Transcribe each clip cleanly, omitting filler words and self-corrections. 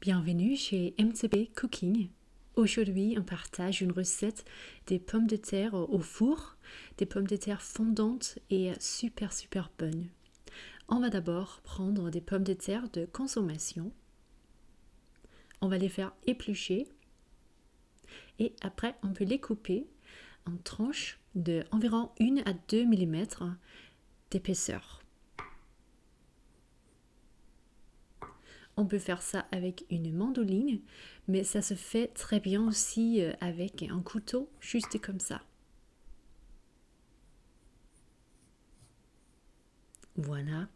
Bienvenue chez MTB Cooking. Aujourd'hui, on partage une recette des pommes de terre au four, des pommes de terre fondantes et super bonnes. On va d'abord prendre des pommes de terre de consommation. On va les faire éplucher et après on peut les couper en tranches de environ 1 à 2 mm d'épaisseur. On peut faire ça avec une mandoline, mais ça se fait très bien aussi avec un couteau, juste comme ça. Voilà.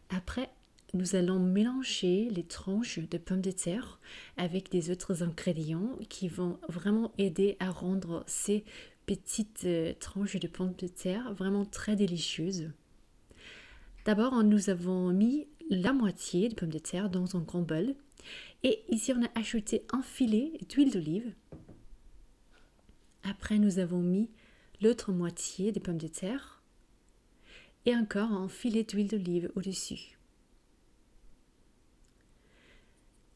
Après, nous allons mélanger les tranches de pommes de terre avec des autres ingrédients qui vont vraiment aider à rendre ces petites tranches de pommes de terre vraiment très délicieuses. D'abord, nous avons mis la moitié de pommes de terre dans un grand bol. Et ici, on a ajouté un filet d'huile d'olive. Après, nous avons mis l'autre moitié des pommes de terre. Et encore un filet d'huile d'olive au-dessus.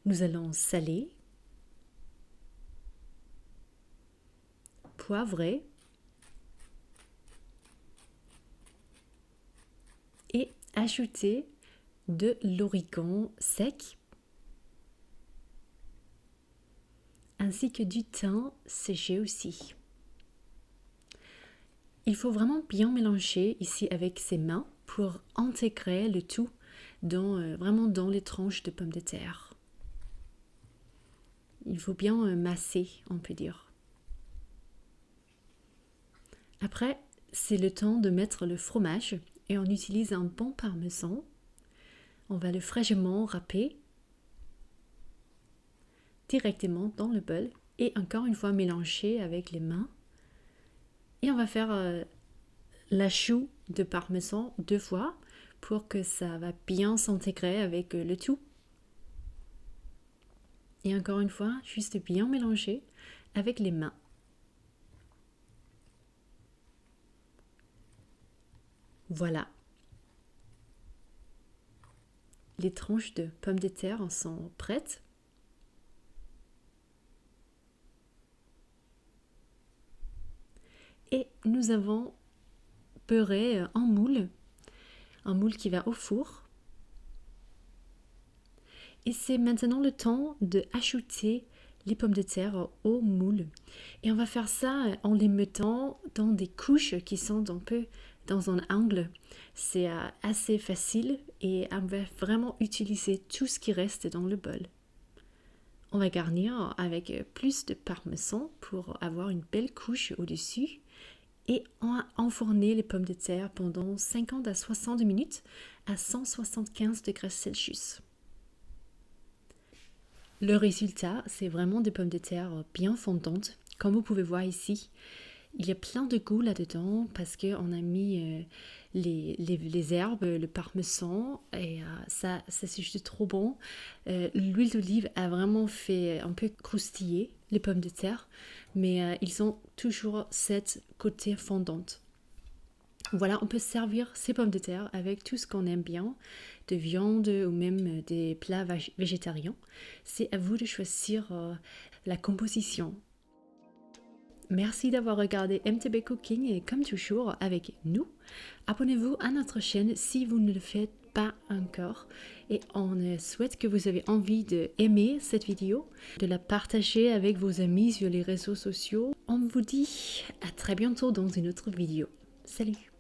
Nous allons saler, poivrer et ajouter de l'origan sec ainsi que du thym séché aussi. Il faut vraiment bien mélanger ici avec ses mains pour intégrer le tout vraiment dans les tranches de pommes de terre. Il faut bien masser, on peut dire. Après, c'est le temps de mettre le fromage et on utilise un bon parmesan. On va le fraîchement râper directement dans le bol et encore une fois mélanger avec les mains. Et on va faire l'ajout de parmesan 2 fois pour que ça va bien s'intégrer avec le tout. Et encore une fois, juste bien mélanger avec les mains. Voilà. Les tranches de pommes de terre sont prêtes. Et nous avons beurré un moule qui va au four. Et c'est maintenant le temps de ajouter les pommes de terre au moule. Et on va faire ça en les mettant dans des couches qui sont un peu dans un angle. C'est assez facile et on va vraiment utiliser tout ce qui reste dans le bol. On va garnir avec plus de parmesan pour avoir une belle couche au-dessus. Et on va enfourner les pommes de terre pendant 50 à 60 minutes à 175 degrés Celsius. Le résultat, c'est vraiment des pommes de terre bien fondantes. Comme vous pouvez voir ici, il y a plein de goût là-dedans parce qu'on a mis les herbes, le parmesan et ça c'est juste trop bon. L'huile d'olive a vraiment fait un peu croustiller les pommes de terre, mais ils ont toujours cette côté fondante. Voilà, on peut servir ces pommes de terre avec tout ce qu'on aime bien, de viande ou même des plats végétariens. C'est à vous de choisir la composition. Merci d'avoir regardé MTB Cooking et comme toujours avec nous, abonnez-vous à notre chaîne si vous ne le faites pas encore et on souhaite que vous avez envie d'aimer cette vidéo, de la partager avec vos amis sur les réseaux sociaux. On vous dit à très bientôt dans une autre vidéo. Salut!